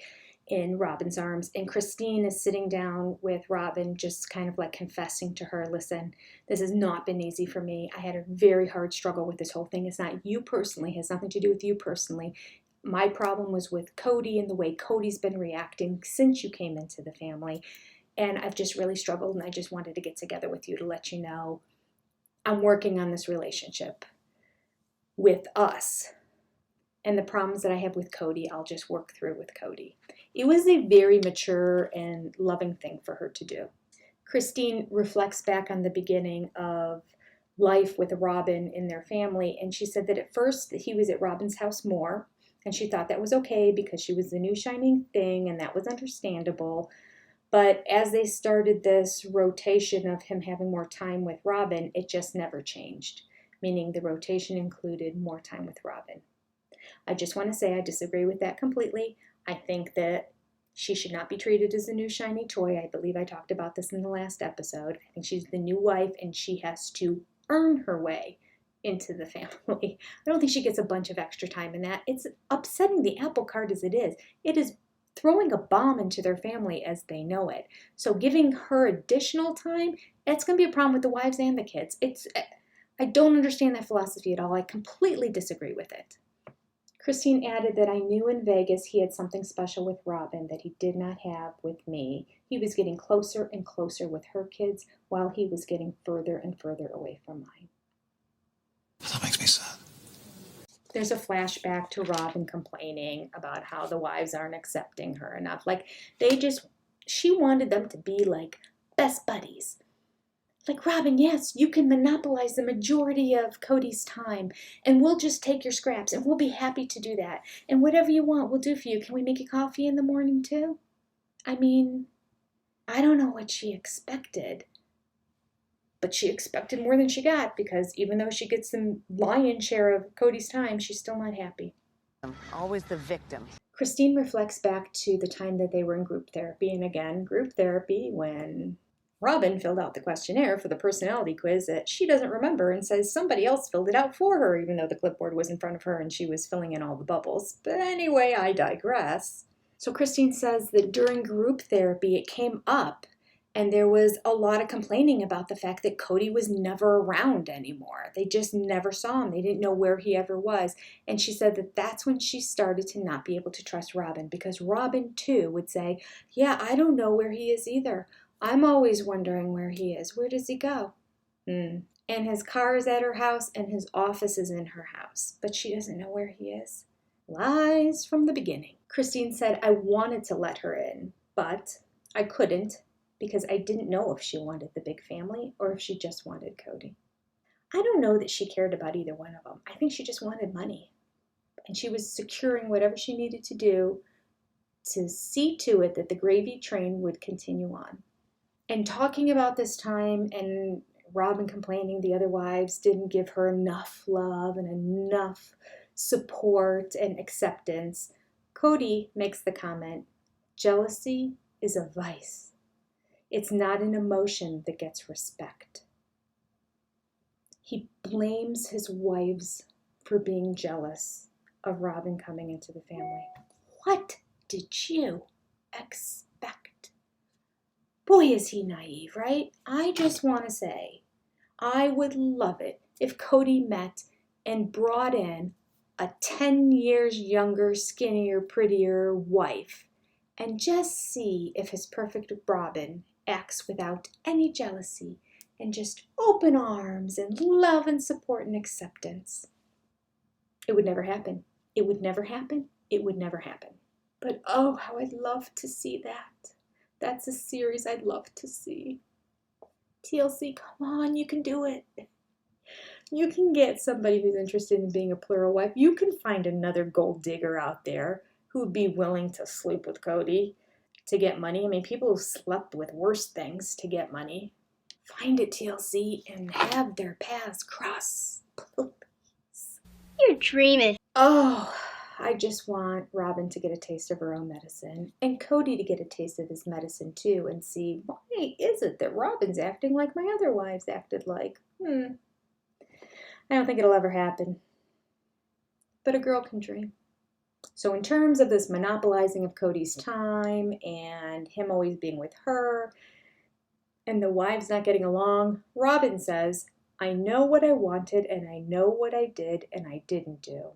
in Robin's arms. And Christine is sitting down with Robin, just kind of like confessing to her, listen, this has not been easy for me. I had a very hard struggle with this whole thing. It's not you personally. It has nothing to do with you personally. My problem was with Cody and the way Cody's been reacting since you came into the family. And I've just really struggled, and I just wanted to get together with you to let you know I'm working on this relationship with us. And the problems that I have with Cody, I'll just work through with Cody. It was a very mature and loving thing for her to do. Christine reflects back on the beginning of life with Robin in their family, and she said that at first he was at Robin's house more, and she thought that was okay because she was the new shining thing, and that was understandable. But as they started this rotation of him having more time with Robin, it just never changed, meaning the rotation included more time with Robin. I just want to say I disagree with that completely. I think that she should not be treated as a new shiny toy. I believe I talked about this in the last episode. I think she's the new wife, and she has to earn her way into the family. I don't think she gets a bunch of extra time in that. It's upsetting the apple cart as it is. It is throwing a bomb into their family as they know it. So giving her additional time, it's going to be a problem with the wives and the kids. I don't understand that philosophy at all. I completely disagree with it. Christine added that I knew in Vegas he had something special with Robin that he did not have with me. He was getting closer and closer with her kids while he was getting further and further away from mine. That makes me sad. There's a flashback to Robin complaining about how the wives aren't accepting her enough. Like, she wanted them to be like best buddies. Like, Robin, yes, you can monopolize the majority of Cody's time, and we'll just take your scraps, and we'll be happy to do that. And whatever you want, we'll do for you. Can we make you coffee in the morning, too? I mean, I don't know what she expected. But she expected more than she got, because even though she gets the lion's share of Cody's time, she's still not happy. Always the victim. Christine reflects back to the time that they were in group therapy, and again, group therapy when Robin filled out the questionnaire for the personality quiz that she doesn't remember and says somebody else filled it out for her, even though the clipboard was in front of her and she was filling in all the bubbles. But anyway, I digress. So Christine says that during group therapy, it came up, and there was a lot of complaining about the fact that Cody was never around anymore. They just never saw him. They didn't know where he ever was. And she said that that's when she started to not be able to trust Robin, because Robin, too, would say, yeah, I don't know where he is either. I'm always wondering where he is. Where does he go? And his car is at her house, and his office is in her house. But she doesn't know where he is. Lies from the beginning. Christine said, I wanted to let her in, but I couldn't, because I didn't know if she wanted the big family or if she just wanted Cody. I don't know that she cared about either one of them. I think she just wanted money. And she was securing whatever she needed to do to see to it that the gravy train would continue on. And talking about this time and Robin complaining the other wives didn't give her enough love and enough support and acceptance, Cody makes the comment, jealousy is a vice. It's not an emotion that gets respect. He blames his wives for being jealous of Robin coming into the family. What did you expect? Boy, is he naive, right? I just want to say, I would love it if Cody met and brought in a 10 years younger, skinnier, prettier wife and just see if his perfect Robin acts without any jealousy and just open arms and love and support and acceptance. It would never happen. It would never happen. It would never happen. But oh, how I'd love to see that. That's a series I'd love to see. TLC, come on, you can do it. You can get somebody who's interested in being a plural wife. You can find another gold digger out there who'd be willing to sleep with Cody to get money. I mean, people have slept with worse things to get money. Find it, TLC, and have their paths cross. Please. You're dreaming. Oh, I just want Robin to get a taste of her own medicine and Cody to get a taste of his medicine too and see, why is it that Robin's acting like my other wives acted like? I don't think it'll ever happen. But a girl can dream. So in terms of this monopolizing of Cody's time and him always being with her and the wives not getting along, Robin says, I know what I wanted and I know what I did and I didn't do.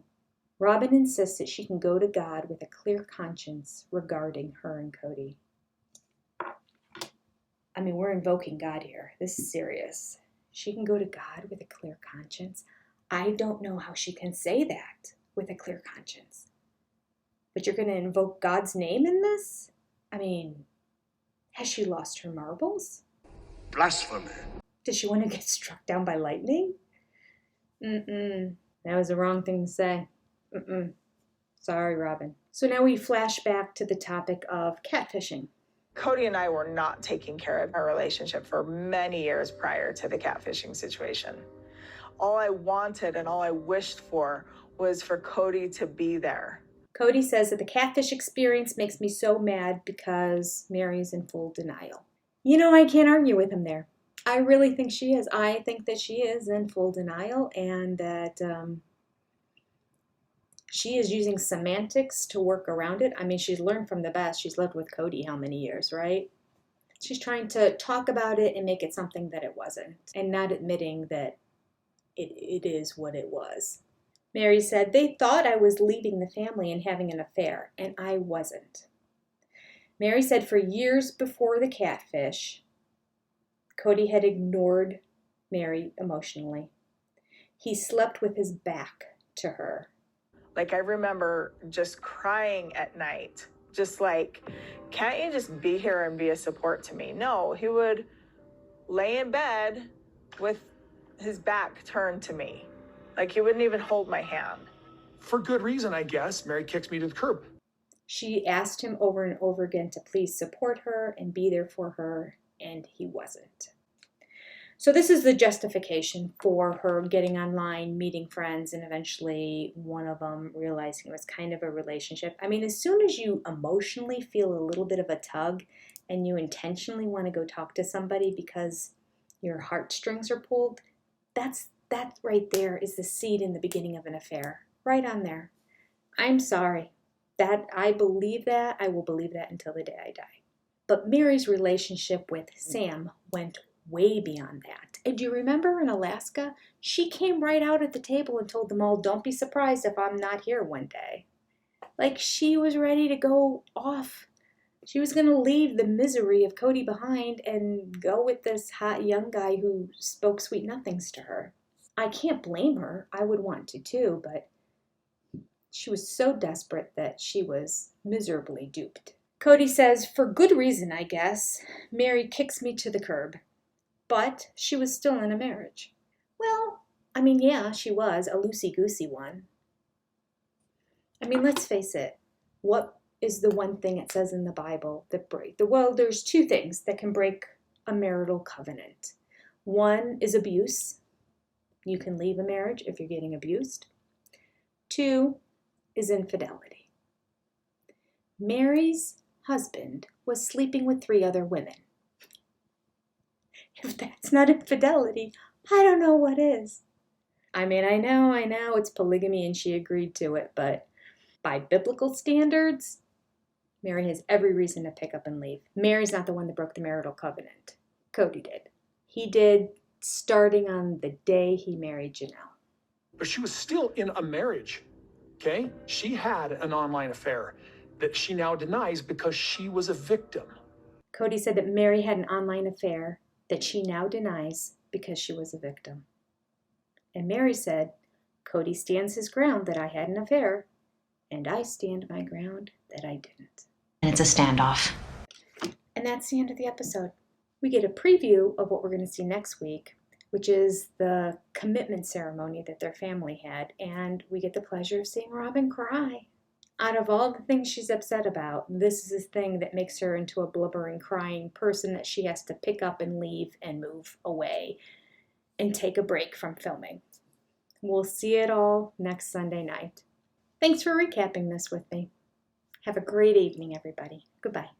Robin insists that she can go to God with a clear conscience regarding her and Cody. I mean, we're invoking God here. This is serious. She can go to God with a clear conscience. I don't know how she can say that with a clear conscience. But you're going to invoke God's name in this? I mean, has she lost her marbles? Blasphemy. Does she want to get struck down by lightning? That was the wrong thing to say. Sorry, Robin. So now we flash back to the topic of catfishing. Cody and I were not taking care of our relationship for many years prior to the catfishing situation. All I wanted and all I wished for was for Cody to be there. Cody says that the catfish experience makes me so mad because Mary's in full denial. You know, I can't argue with him there. I really think she is. I think that she is in full denial and that She is using semantics to work around it. I mean, she's learned from the best. She's lived with Cody how many years, right? She's trying to talk about it and make it something that it wasn't, and not admitting that it is what it was. Mary said, they thought I was leaving the family and having an affair, and I wasn't. Mary said for years before the catfish, Cody had ignored Mary emotionally. He slept with his back to her. Like, I remember just crying at night, just like, can't you just be here and be a support to me? No, he would lay in bed with his back turned to me. Like, he wouldn't even hold my hand. For good reason, I guess. Mary kicks me to the curb. She asked him over and over again to please support her and be there for her, and he wasn't. So this is the justification for her getting online, meeting friends, and eventually one of them realizing it was kind of a relationship. I mean, as soon as you emotionally feel a little bit of a tug and you intentionally want to go talk to somebody because your heartstrings are pulled, that right there is the seed in the beginning of an affair. Right on there. I'm sorry. That I believe that. I will believe that until the day I die. But Mary's relationship with Sam went way beyond that. And do you remember in Alaska? She came right out at the table and told them all, don't be surprised if I'm not here one day. Like, she was ready to go off. She was going to leave the misery of Cody behind and go with this hot young guy who spoke sweet nothings to her. I can't blame her. I would want to too, but she was so desperate that she was miserably duped. Cody says, for good reason, I guess, Mary kicks me to the curb. But she was still in a marriage. Well, I mean, yeah, she was a loosey-goosey one. I mean, let's face it. What is the one thing it says in the Bible that break? Well, there's two things that can break a marital covenant. One is abuse. You can leave a marriage if you're getting abused. Two is infidelity. Mary's husband was sleeping with 3 other women. If that's not infidelity, I don't know what is. I mean, I know it's polygamy and she agreed to it, but by biblical standards, Mary has every reason to pick up and leave. Mary's not the one that broke the marital covenant. Cody did. He did, starting on the day he married Janelle. But she was still in a marriage, okay? She had an online affair that she now denies because she was a victim. Cody said that Mary had an online affair that she now denies because she was a victim. And Mary said, Cody stands his ground that I had an affair, and I stand my ground that I didn't. And it's a standoff. And that's the end of the episode. We get a preview of what we're going to see next week, which is the commitment ceremony that their family had, and we get the pleasure of seeing Robin cry. Out of all the things she's upset about, this is the thing that makes her into a blubbering, crying person that she has to pick up and leave and move away and take a break from filming. We'll see it all next Sunday night. Thanks for recapping this with me. Have a great evening, everybody. Goodbye.